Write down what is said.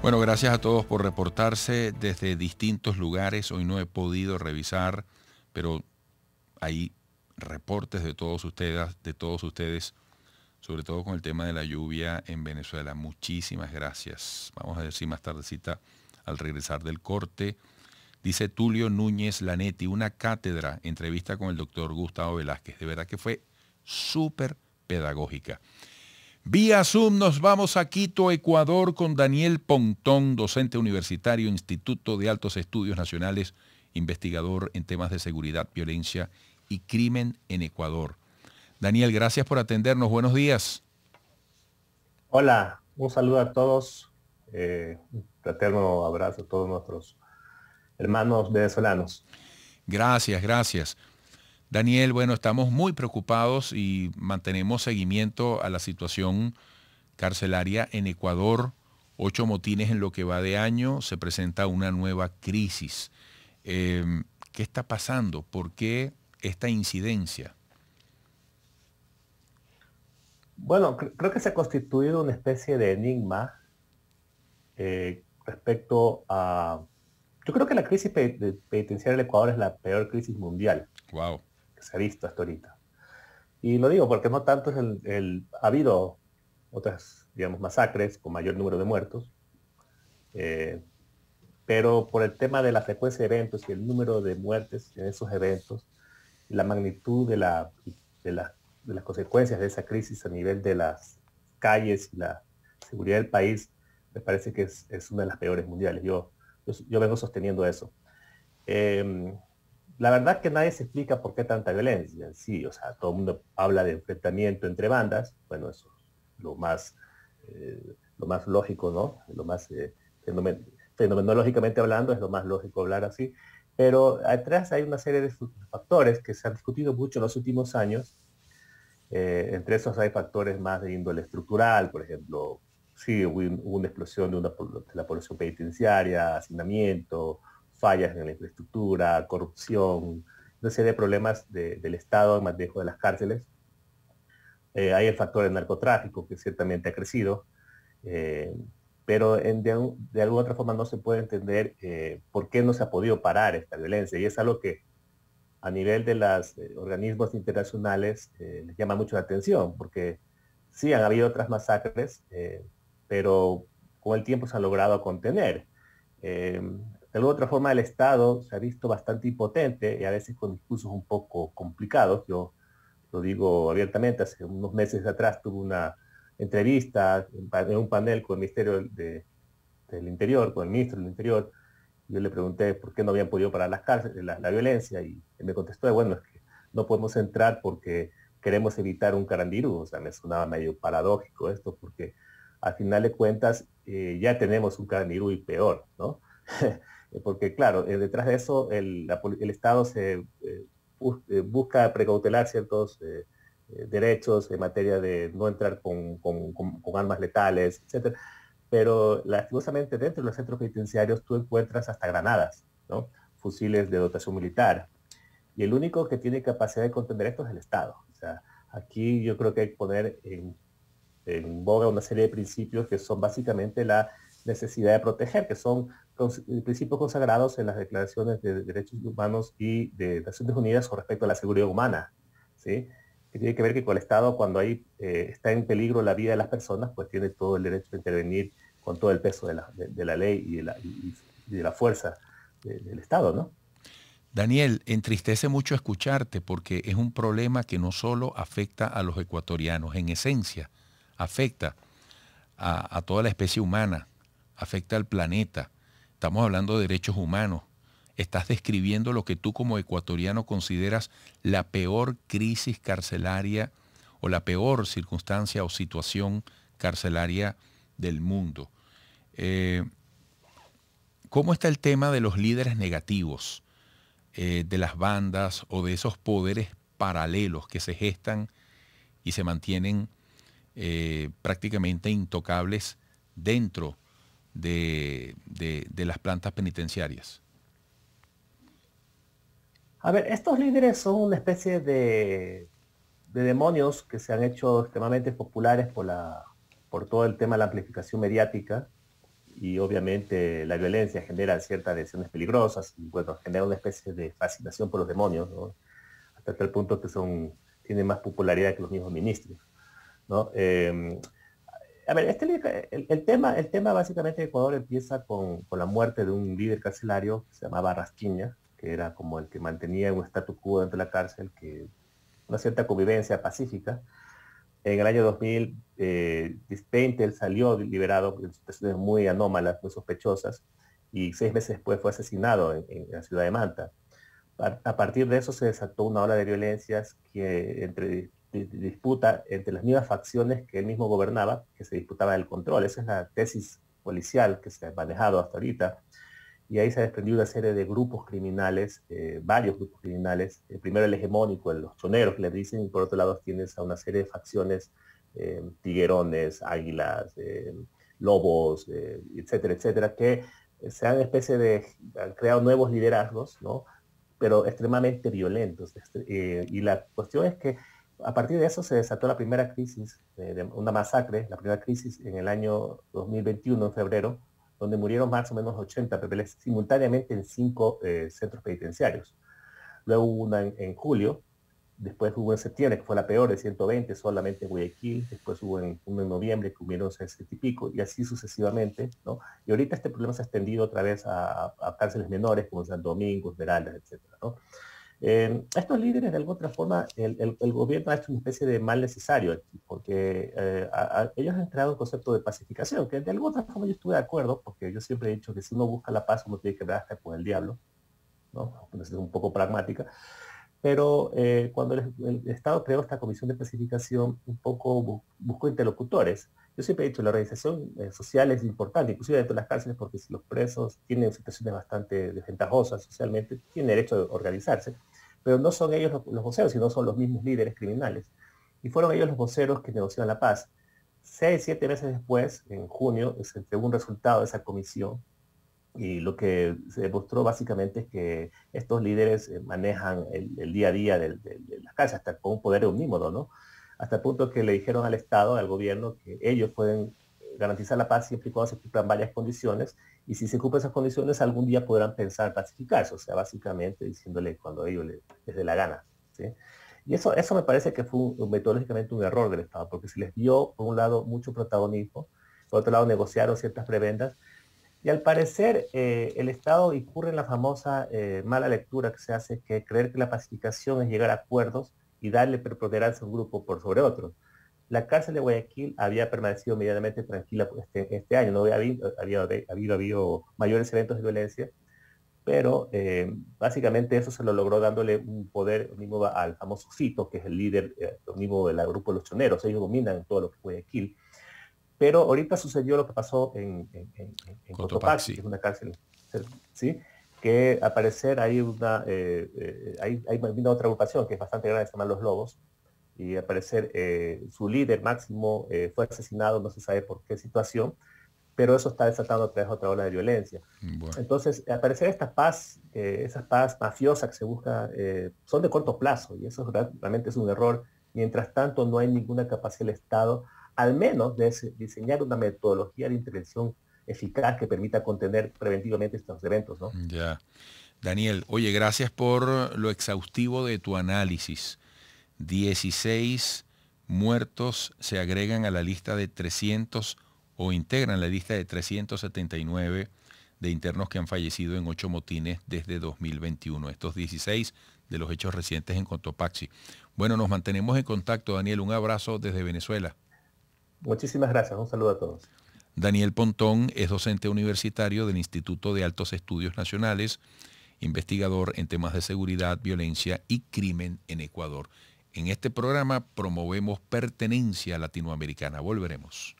Bueno, gracias a todos por reportarse desde distintos lugares. Hoy no he podido revisar, pero hay reportes de todos ustedes, sobre todo con el tema de la lluvia en Venezuela. Muchísimas gracias. Vamos a ver si más tardecita, al regresar del corte. Dice Tulio Núñez Lanetti, una cátedra, entrevista con el doctor Gustavo Velázquez. De verdad que fue súper pedagógica. Vía Zoom nos vamos a Quito, Ecuador, con Daniel Pontón, docente universitario, Instituto de Altos Estudios Nacionales, investigador en temas de seguridad, violencia y crimen en Ecuador. Daniel, gracias por atendernos. Buenos días. Hola, un saludo a todos, un fraterno abrazo a todos nuestros hermanos venezolanos. Gracias, gracias. Daniel, bueno, estamos muy preocupados y mantenemos seguimiento a la situación carcelaria en Ecuador. 8 motines en lo que va de año, se presenta una nueva crisis. ¿Qué está pasando? ¿Por qué esta incidencia? Bueno, creo que se ha constituido una especie de enigma respecto a... Yo creo que la crisis penitenciaria del Ecuador es la peor crisis mundial Wow. que se ha visto hasta ahorita. Y lo digo porque no tanto es ha habido otras, digamos, masacres con mayor número de muertos, eh, pero por el tema de la frecuencia de eventos y el número de muertes en esos eventos, la magnitud de, la, de las consecuencias de esa crisis a nivel de las calles y la seguridad del país, me parece que es una de las peores mundiales. Yo vengo sosteniendo eso. Eh, la verdad que nadie se explica por qué tanta violencia en sí. O sea, todo el mundo habla de enfrentamiento entre bandas. Bueno, eso es lo más lógico, ¿no? Lo más fenomenológicamente hablando es lo más lógico hablar así. Pero atrás hay una serie de factores que se han discutido mucho en los últimos años. Entre esos hay factores más de índole estructural, por ejemplo, sí, hubo una explosión de la población penitenciaria, hacinamiento, fallas en la infraestructura, corrupción, una serie de problemas del Estado en manejo de las cárceles. Hay el factor del narcotráfico, que ciertamente ha crecido, eh, pero de alguna otra forma no se puede entender por qué no se ha podido parar esta violencia. Y es algo que a nivel de los organismos internacionales les llama mucho la atención, porque sí han habido otras masacres, pero con el tiempo se han logrado contener. De alguna otra forma el Estado se ha visto bastante impotente y a veces con discursos un poco complicados. Yo lo digo abiertamente, hace unos meses atrás tuve una entrevista en un panel con el Ministerio del Interior, con el ministro del Interior. Yo le pregunté por qué no habían podido parar las cárceles, la violencia, y él me contestó, bueno, es que no podemos entrar porque queremos evitar un carandirú. O sea, me sonaba medio paradójico esto, porque al final de cuentas ya tenemos un carandirú y peor, ¿no? Porque claro, detrás de eso el Estado busca precautelar ciertos derechos en materia de no entrar con armas letales, etcétera, pero lastimosamente dentro de los centros penitenciarios tú encuentras hasta granadas, ¿no? Fusiles de dotación militar. Y el único que tiene capacidad de contener esto es el Estado. O sea, aquí yo creo que hay que poner en boga una serie de principios que son básicamente la necesidad de proteger, que son principios consagrados en las declaraciones de derechos humanos y de Naciones Unidas con respecto a la seguridad humana, ¿sí? Que tiene que ver que con el Estado, cuando ahí está en peligro la vida de las personas, pues tiene todo el derecho de intervenir con todo el peso de la ley y de la fuerza del Estado, ¿no? Daniel, entristece mucho escucharte porque es un problema que no solo afecta a los ecuatorianos, en esencia, afecta a toda la especie humana, afecta al planeta. Estamos hablando de derechos humanos. Estás describiendo lo que tú como ecuatoriano consideras la peor crisis carcelaria o la peor circunstancia o situación carcelaria del mundo. Eh, ¿Cómo está el tema de los líderes negativos, de las bandas o de esos poderes paralelos que se gestan y se mantienen prácticamente intocables dentro de las plantas penitenciarias? A ver, estos líderes son una especie de demonios que se han hecho extremadamente populares por todo el tema de la amplificación mediática y obviamente la violencia genera ciertas lesiones peligrosas y bueno, genera una especie de fascinación por los demonios, ¿no? Hasta tal punto que tienen más popularidad que los mismos ministros, ¿no? A ver, el tema básicamente de Ecuador empieza con la muerte de un líder carcelario que se llamaba Rasquiña, que era como el que mantenía un statu quo dentro de la cárcel, que una cierta convivencia pacífica. En el año 2020 él salió liberado en situaciones muy anómalas, muy sospechosas, y 6 meses después fue asesinado en la ciudad de Manta. A partir de eso se desató una ola de violencias de disputa entre las mismas facciones que él mismo gobernaba, que se disputaba el control. Esa es la tesis policial que se ha manejado hasta ahorita. Y ahí se ha desprendido una serie de grupos criminales, varios grupos criminales. Primero el hegemónico, los choneros que le dicen, y por otro lado tienes a una serie de facciones, tiguerones, águilas, lobos, etcétera, etcétera, que se han han creado nuevos liderazgos, ¿no? Pero extremadamente violentos. Y la cuestión es que a partir de eso se desató la primera crisis, una masacre, la primera crisis en el año 2021, en febrero, donde murieron más o menos 80 rebeldes simultáneamente en 5 centros penitenciarios. Luego hubo una en julio, después hubo en septiembre, que fue la peor, de 120, solamente en Guayaquil, después hubo uno en noviembre, que hubieron 60 y pico, y así sucesivamente, ¿no? Y ahorita este problema se ha extendido otra vez a cárceles menores, como Santo Domingo, Esmeraldas, etcétera, ¿no? Estos líderes, de alguna otra forma, el gobierno ha hecho una especie de mal necesario, porque ellos han creado un concepto de pacificación, que de alguna otra forma yo estuve de acuerdo, porque yo siempre he dicho que si uno busca la paz, uno tiene que ver hasta con el diablo, ¿no? Entonces es un poco pragmática. Pero cuando el Estado creó esta comisión de pacificación, un poco buscó interlocutores. Yo siempre he dicho, la organización social es importante, inclusive dentro de las cárceles, porque si los presos tienen situaciones bastante desventajosas socialmente, tienen derecho a organizarse, pero no son ellos los voceros, sino son los mismos líderes criminales. Y fueron ellos los voceros que negociaron la paz. 6, 7 meses después, en junio, se entregó un resultado de esa comisión, y lo que se demostró básicamente es que estos líderes manejan el día a día de las cárceles, hasta con un poder omnímodo, ¿no? Hasta el punto que le dijeron al Estado, al gobierno, que ellos pueden garantizar la paz siempre y cuando se cumplan varias condiciones, y si se cumplen esas condiciones, algún día podrán pensar pacificarse, o sea, básicamente diciéndole cuando a ellos les dé la gana, ¿sí? Y eso me parece que fue metodológicamente un error del Estado, porque se les dio, por un lado, mucho protagonismo, por otro lado, negociaron ciertas prebendas, y al parecer el Estado incurre en la famosa mala lectura que se hace, que creer que la pacificación es llegar a acuerdos y darle preponderancia a un grupo por sobre otro. La cárcel de Guayaquil había permanecido medianamente tranquila este año, no había habido mayores eventos de violencia, pero básicamente eso se lo logró dándole un poder omnímodo al famoso Fito, que es el líder omnímodo del grupo de los choneros. Ellos dominan todo lo que es Guayaquil. Pero ahorita sucedió lo que pasó en Cotopaxi, que es una cárcel, ¿sí? Que al parecer hay una otra agrupación que es bastante grande, se llama Los Lobos, y al parecer su líder máximo fue asesinado, no se sabe por qué situación, pero eso está desatando otra ola de violencia. Bueno. Entonces, al parecer esa paz mafiosa que se busca, son de corto plazo, y eso realmente es un error. Mientras tanto, no hay ninguna capacidad del Estado, al menos de diseñar una metodología de intervención eficaz que permita contener preventivamente estos eventos, ¿no? Ya. Daniel, oye, gracias por lo exhaustivo de tu análisis. 16 muertos se agregan a la lista de 300 o integran la lista de 379 de internos que han fallecido en 8 motines desde 2021. Estos 16 de los hechos recientes en Cotopaxi. Bueno, nos mantenemos en contacto, Daniel. Un abrazo desde Venezuela. Muchísimas gracias. Un saludo a todos. Daniel Pontón es docente universitario del Instituto de Altos Estudios Nacionales, investigador en temas de seguridad, violencia y crimen en Ecuador. En este programa promovemos pertenencia latinoamericana. Volveremos.